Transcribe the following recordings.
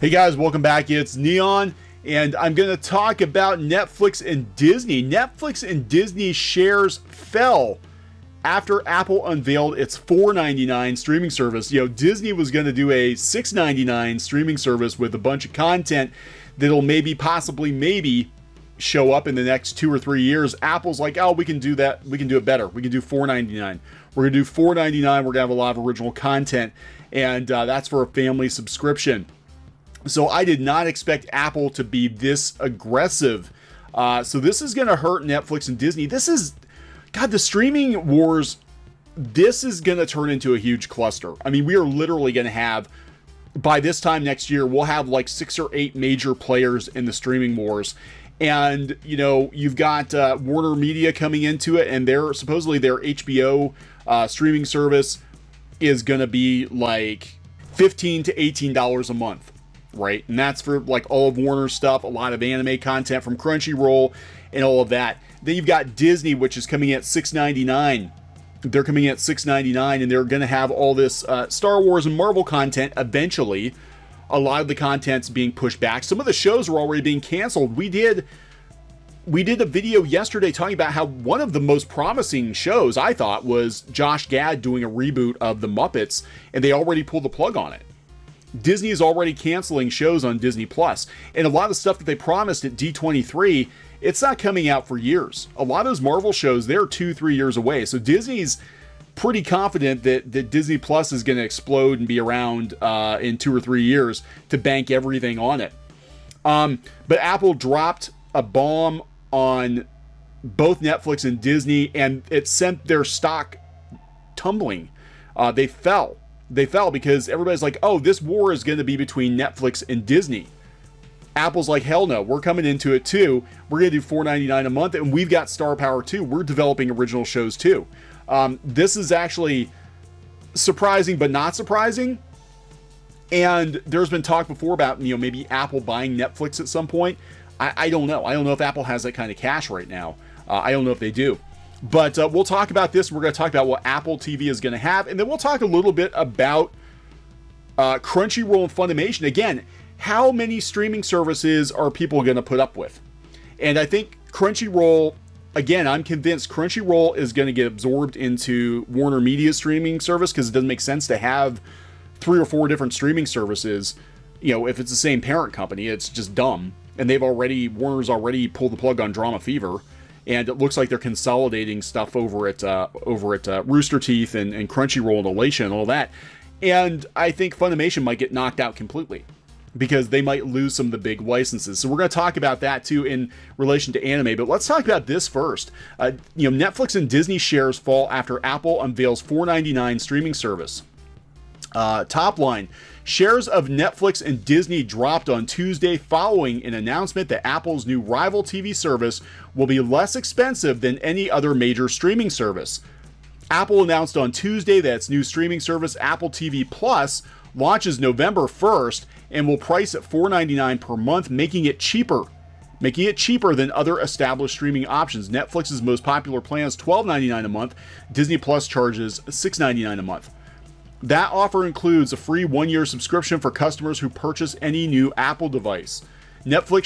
Hey guys, welcome back. It's Neon, and I'm going to talk about Netflix and Disney. Netflix and Disney shares fell after Apple unveiled its $4.99 streaming service. You know, Disney was going to do a $6.99 streaming service with a bunch of content that'll maybe show up in the next 2 or 3 years. Apple's like, oh, we can do that. We can do it better. We can do $4.99. We're going to do $4.99. We're going to have a lot of original content, and that's for a family subscription. So I did not expect Apple to be this aggressive. So this is going to hurt Netflix and Disney. The streaming wars, this is going to turn into a huge cluster. I mean, we are literally going to have, by this time next year, we'll have like 6 or 8 major players in the streaming wars. And, you know, you've got Warner Media coming into it, and supposedly their HBO streaming service is going to be like $15 to $18 a month. Right, and that's for like all of Warner's stuff, a lot of anime content from Crunchyroll and all of that. Then you've got Disney, which is coming at $6.99. They're coming at $6.99, and they're going to have all this Star Wars and Marvel content eventually. A lot of the content's being pushed back. Some of the shows are already being canceled. We did a video yesterday talking about how one of the most promising shows, I thought, was Josh Gad doing a reboot of The Muppets, and they already pulled the plug on it. Disney is already canceling shows on Disney Plus, and a lot of the stuff that they promised at D23, it's not coming out for years. A lot of those Marvel shows, they're 2-3 years away. So Disney's pretty confident that Disney Plus is going to explode and be around in 2 or 3 years to bank everything on it. But Apple dropped a bomb on both Netflix and Disney, and it sent their stock tumbling. They fell because everybody's like, oh, this war is going to be between Netflix and Disney. Apple's like, hell no, we're coming into it too. We're going to do $4.99 a month, and we've got star power too. We're developing original shows too. This is actually surprising, but not surprising. And there's been talk before about, you know, maybe Apple buying Netflix at some point. I don't know. I don't know if Apple has that kind of cash right now. I don't know if they do. But we'll talk about this. We're going to talk about what Apple TV is going to have. And then we'll talk a little bit about Crunchyroll and Funimation. Again, how many streaming services are people going to put up with? And I think Crunchyroll, again, I'm convinced Crunchyroll is going to get absorbed into Warner Media's streaming service, because it doesn't make sense to have 3 or 4 different streaming services. You know, if it's the same parent company, it's just dumb. And Warner's already pulled the plug on Drama Fever. And it looks like they're consolidating stuff over at Rooster Teeth and Crunchyroll and Elation and all that. And I think Funimation might get knocked out completely, because they might lose some of the big licenses. So we're going to talk about that too in relation to anime. But let's talk about this first. Netflix and Disney shares fall after Apple unveils $4.99 streaming service. Top line. Shares of Netflix and Disney dropped on Tuesday following an announcement that Apple's new rival TV service will be less expensive than any other major streaming service. Apple announced on Tuesday that its new streaming service, Apple TV Plus, launches November 1st and will price at $4.99 per month, making it cheaper than other established streaming options. Netflix's most popular plan is $12.99 a month. Disney Plus charges $6.99 a month. That offer includes a free 1-year subscription for customers who purchase any new Apple device. Netflix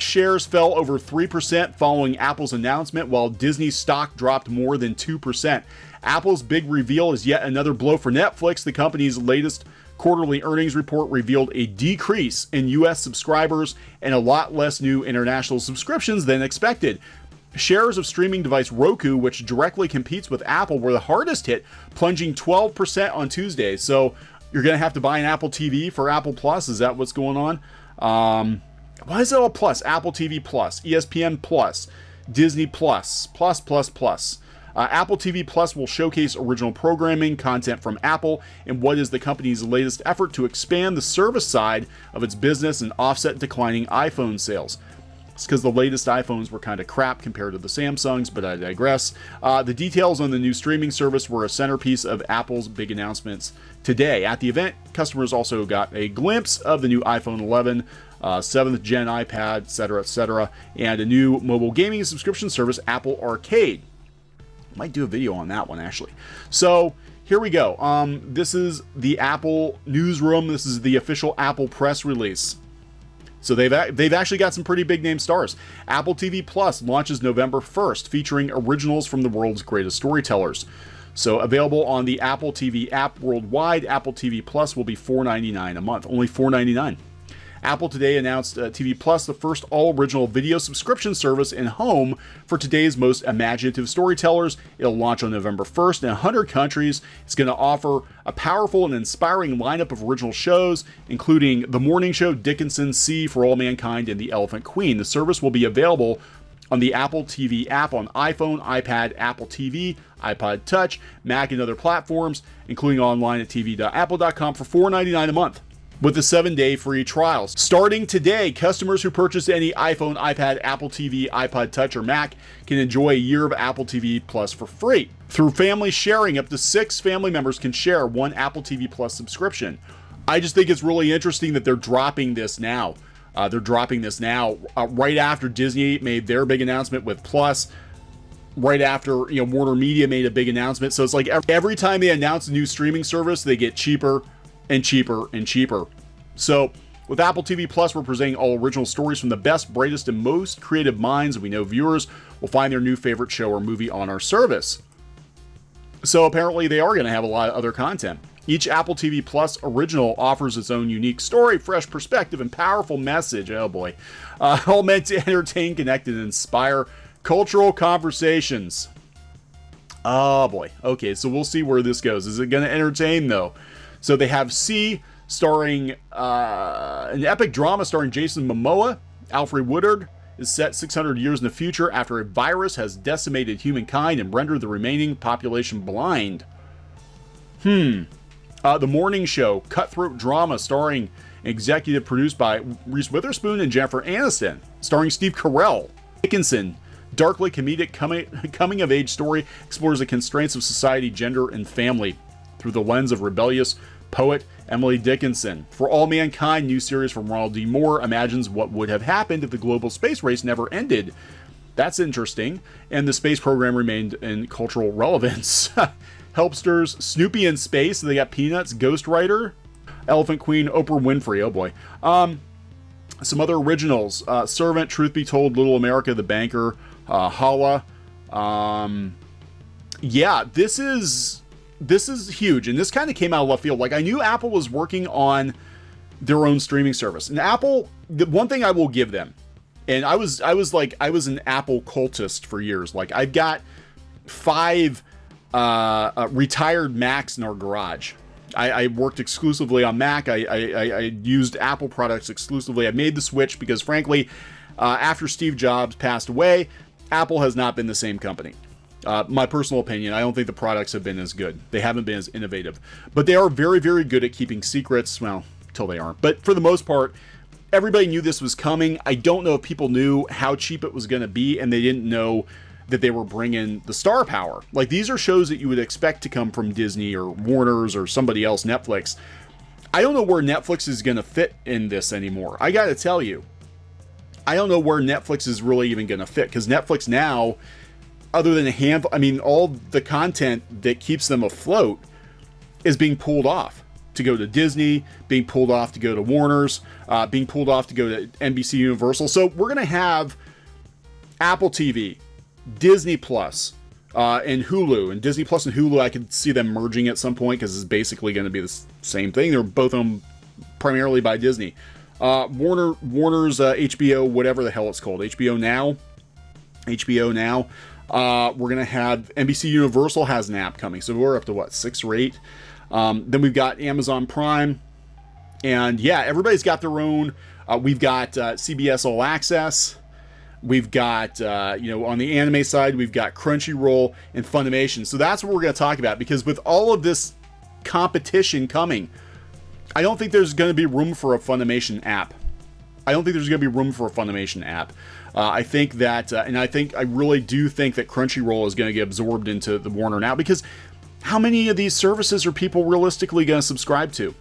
shares fell over 3% following Apple's announcement, while Disney's stock dropped more than 2%. Apple's big reveal is yet another blow for Netflix. The company's latest quarterly earnings report revealed a decrease in U.S. subscribers and a lot less new international subscriptions than expected. Shares of streaming device Roku, which directly competes with Apple, were the hardest hit, plunging 12% on Tuesday. So you're going to have to buy an Apple TV for Apple Plus. Is that what's going on? Why is it all plus? Apple TV Plus, ESPN Plus, Disney Plus, plus. Apple TV Plus will showcase original programming, content from Apple, and what is the company's latest effort to expand the service side of its business and offset declining iPhone sales. It's because the latest iPhones were kind of crap compared to the Samsungs, but I digress. The details on the new streaming service were a centerpiece of Apple's big announcements today. At the event, customers also got a glimpse of the new iPhone 11, 7th gen iPad, etc., and a new mobile gaming subscription service, Apple Arcade. Might do a video on that one, actually. So here we go. This is the Apple newsroom. This is the official Apple press release. So they've actually got some pretty big name stars. Apple TV Plus launches November 1st, featuring originals from the world's greatest storytellers. So available on the Apple TV app worldwide, Apple TV Plus will be $4.99 a month, only $4.99. Apple today announced TV Plus, the first all-original video subscription service in home for today's most imaginative storytellers. It'll launch on November 1st in 100 countries. It's going to offer a powerful and inspiring lineup of original shows, including The Morning Show, Dickinson, Sea for All Mankind, and The Elephant Queen. The service will be available on the Apple TV app on iPhone, iPad, Apple TV, iPod Touch, Mac, and other platforms, including online at tv.apple.com for $4.99 a month, with a 7-day free trial. Starting today, customers who purchase any iPhone, iPad, Apple TV, iPod Touch, or Mac can enjoy a year of Apple TV Plus for free. Through family sharing, up to 6 family members can share one Apple TV Plus subscription. I just think it's really interesting that they're dropping this now. Right after Disney made their big announcement with Plus, right after Warner Media made a big announcement. So it's like every time they announce a new streaming service, they get cheaper and cheaper and cheaper. So with Apple TV Plus, we're presenting all original stories from the best, brightest, and most creative minds. We know viewers will find their new favorite show or movie on our service. So apparently they are going to have a lot of other content. Each Apple TV Plus original offers its own unique story, fresh perspective, and powerful message. Oh boy. All meant to entertain, connect, and inspire cultural conversations. Oh boy. Okay, so we'll see where this goes. Is it going to entertain, though? So they have C, starring an epic drama starring Jason Momoa. Alfred Woodard is set 600 years in the future after a virus has decimated humankind and rendered the remaining population blind. The Morning Show, cutthroat drama starring executive produced by Reese Witherspoon and Jennifer Aniston, starring Steve Carell. Dickinson, darkly comedic coming-of-age story, explores the constraints of society, gender, and family through the lens of rebellious poet Emily Dickinson. For All Mankind, new series from Ronald D. Moore imagines what would have happened if the global space race never ended. That's interesting. And the space program remained in cultural relevance. Helpsters, Snoopy in Space. They got Peanuts, Ghostwriter, Elephant Queen, Oprah Winfrey. Oh boy. Some other originals. Servant, Truth Be Told, Little America, The Banker, Hala. Yeah, this is huge, and this kind of came out of left field. Like, I knew Apple was working on their own streaming service, and Apple, the one thing I will give them, and I was an Apple cultist for years. Like, I've got 5 retired Macs in our garage. I worked exclusively on Mac. I used Apple products exclusively. I made the switch because, frankly, after Steve Jobs passed away, Apple has not been the same company. My personal opinion, I don't think the products have been as good. They haven't been as innovative. But they are very, very good at keeping secrets. Well, till they aren't. But for the most part, everybody knew this was coming. I don't know if people knew how cheap it was going to be, and they didn't know that they were bringing the star power. Like, these are shows that you would expect to come from Disney or Warner's or somebody else, Netflix. I don't know where Netflix is going to fit in this anymore. I got to tell you, I don't know where Netflix is really even going to fit, because Netflix now, other than a handful, I mean, all the content that keeps them afloat is being pulled off to go to Disney, being pulled off to go to Warner's, being pulled off to go to NBC Universal. So we're going to have Apple TV, Disney Plus, and Hulu. And Disney Plus and Hulu, I could see them merging at some point because it's basically going to be the same thing. They're both owned primarily by Disney. Warner's HBO, whatever the hell it's called, HBO Now. We're going to have NBC Universal has an app coming. So we're up to what, 6 or 8? Then we've got Amazon Prime. And yeah, everybody's got their own. We've got CBS All Access. We've got, on the anime side, we've got Crunchyroll and Funimation. So that's what we're going to talk about, because with all of this competition coming, I don't think there's going to be room for a Funimation app. I think that, I really do think that Crunchyroll is going to get absorbed into the Warner now, because how many of these services are people realistically going to subscribe to?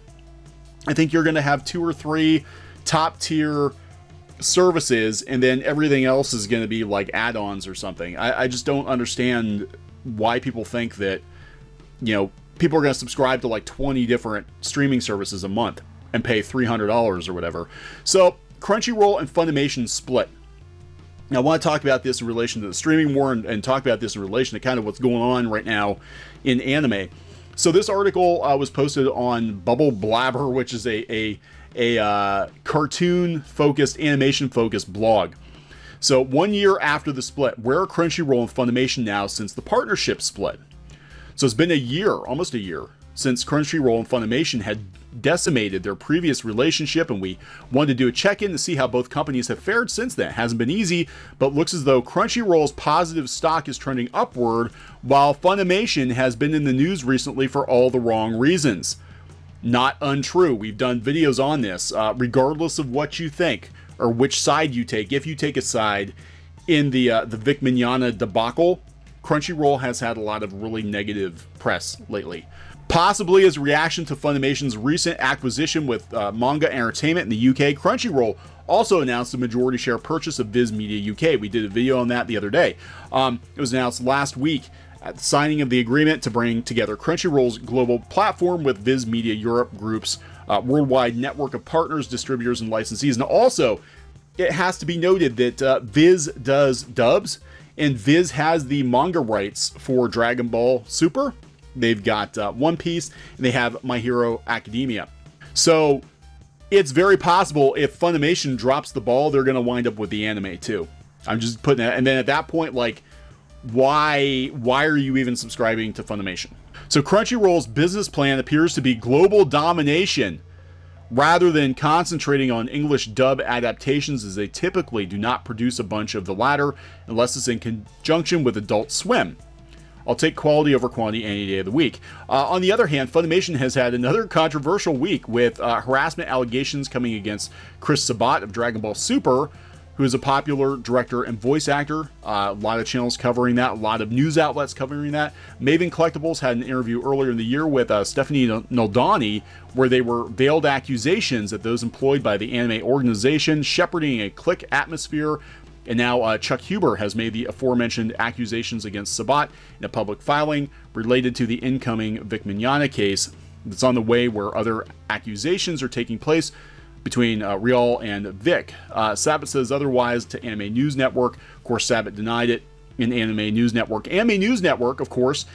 I think you're going to have 2 or 3 top tier services, and then everything else is going to be like add-ons or something. I just don't understand why people think that, people are going to subscribe to like 20 different streaming services a month and pay $300 or whatever. So Crunchyroll and Funimation split. Now, I want to talk about this in relation to the streaming war and talk about this in relation to kind of what's going on right now in anime. So this article was posted on Bubble Blabber, which is a cartoon-focused, animation-focused blog. So 1 year after the split, where are Crunchyroll and Funimation now since the partnership split? So it's been a year, almost a year, since Crunchyroll and Funimation had decimated their previous relationship, and we wanted to do a check-in to see how both companies have fared since then. It hasn't been easy, but looks as though Crunchyroll's positive stock is trending upward, while Funimation has been in the news recently for all the wrong reasons. Not untrue. We've done videos on this. Regardless of what you think or which side you take, if you take a side in the Vic Mignogna debacle, Crunchyroll has had a lot of really negative press lately. Possibly as a reaction to Funimation's recent acquisition with Manga Entertainment in the UK, Crunchyroll also announced a majority share purchase of Viz Media UK. We did a video on that the other day. It was announced last week at the signing of the agreement to bring together Crunchyroll's global platform with Viz Media Europe Group's worldwide network of partners, distributors, and licensees. And also, it has to be noted that Viz does dubs, and Viz has the manga rights for Dragon Ball Super. They've got One Piece, and they have My Hero Academia. So it's very possible if Funimation drops the ball, they're going to wind up with the anime too. I'm just putting that. And then at that point, like, why are you even subscribing to Funimation? So Crunchyroll's business plan appears to be global domination rather than concentrating on English dub adaptations, as they typically do not produce a bunch of the latter unless it's in conjunction with Adult Swim. I'll take quality over quantity any day of the week. On the other hand, Funimation has had another controversial week with harassment allegations coming against Chris Sabat of Dragon Ball Super, who is a popular director and voice actor. A lot of channels covering that, a lot of news outlets covering that. Maven Collectibles had an interview earlier in the year with Stephanie Noldani, where they were veiled accusations that those employed by the anime organization shepherding a clique atmosphere. And now Chuck Huber has made the aforementioned accusations against Sabat in a public filing related to the incoming Vic Mignogna case that's on the way, where other accusations are taking place between Rial and Vic. Sabat says otherwise to Anime News Network. Of course, Sabat denied it in Anime News Network. Anime News Network, of course,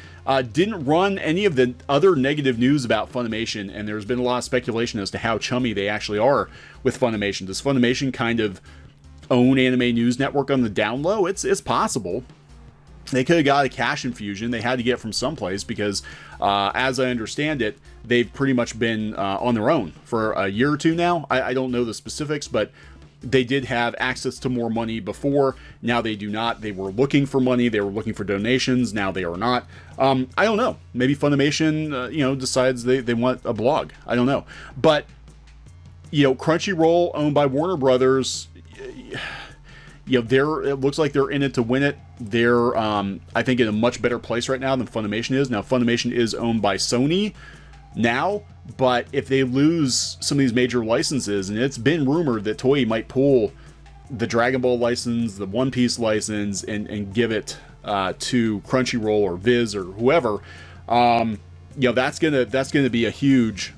didn't run any of the other negative news about Funimation, and there's been a lot of speculation as to how chummy they actually are with Funimation. Does Funimation kind of own Anime News Network on the down low? It's possible. They could have got a cash infusion. They had to get from someplace because, as I understand it, they've pretty much been on their own for a year or two now. I don't know the specifics, but they did have access to more money before. Now they do not. They were looking for money. They were looking for donations. Now they are not. I don't know. Maybe Funimation, decides they want a blog. I don't know. But, Crunchyroll, owned by Warner Brothers, it looks like they're in it to win it. They're, I think, in a much better place right now than Funimation is. Now, Funimation is owned by Sony now, but if they lose some of these major licenses, and it's been rumored that Toei might pull the Dragon Ball license, the One Piece license, and give it to Crunchyroll or Viz or whoever, that's gonna be a huge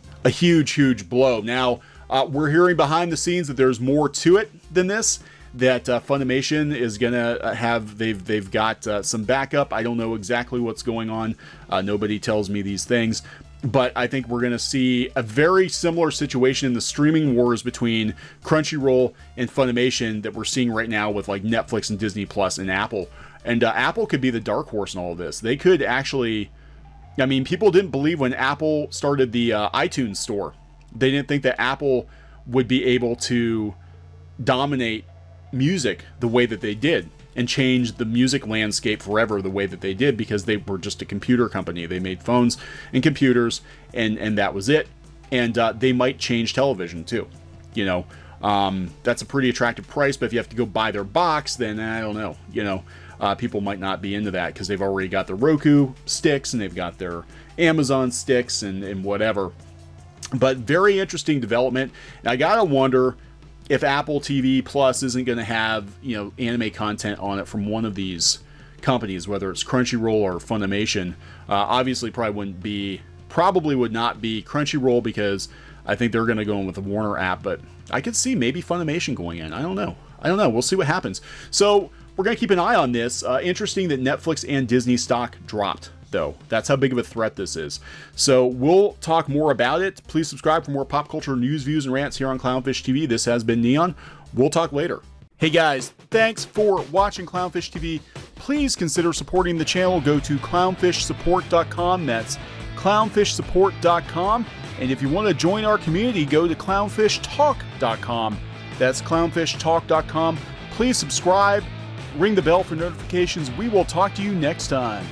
blow. Now, we're hearing behind the scenes that there's more to it than this. That Funimation is gonna have, they've got some backup. I don't know exactly what's going on. Nobody tells me these things, but I think we're gonna see a very similar situation in the streaming wars between Crunchyroll and Funimation that we're seeing right now with like Netflix and Disney Plus and Apple. And Apple could be the dark horse in all of this. They could actually, people didn't believe when Apple started the iTunes store. They didn't think that Apple would be able to dominate music the way that they did and change the music landscape forever the way that they did, because they were just a computer company. They made phones and computers, and that was it. And they might change television too. That's a pretty attractive price, but if you have to go buy their box, then I don't know. People might not be into that because they've already got the Roku sticks and they've got their Amazon sticks and whatever. But very interesting development. And I gotta wonder if Apple TV Plus isn't going to have, anime content on it from one of these companies, whether it's Crunchyroll or Funimation. Obviously, probably wouldn't be probably would not be Crunchyroll, because I think they're going to go in with the Warner app, but I could see maybe Funimation going in. I don't know. We'll see what happens. So we're going to keep an eye on this. Interesting that Netflix and Disney stock dropped, though. That's how big of a threat this is. So we'll talk more about it. Please subscribe for more pop culture news, views, and rants here on Clownfish TV. This has been Neon. We'll talk later. Hey guys, thanks for watching Clownfish TV. Please consider supporting the channel. Go to clownfishsupport.com. That's clownfishsupport.com. And if you want to join our community, go to clownfishtalk.com. That's clownfishtalk.com. Please subscribe, ring the bell for notifications. We will talk to you next time.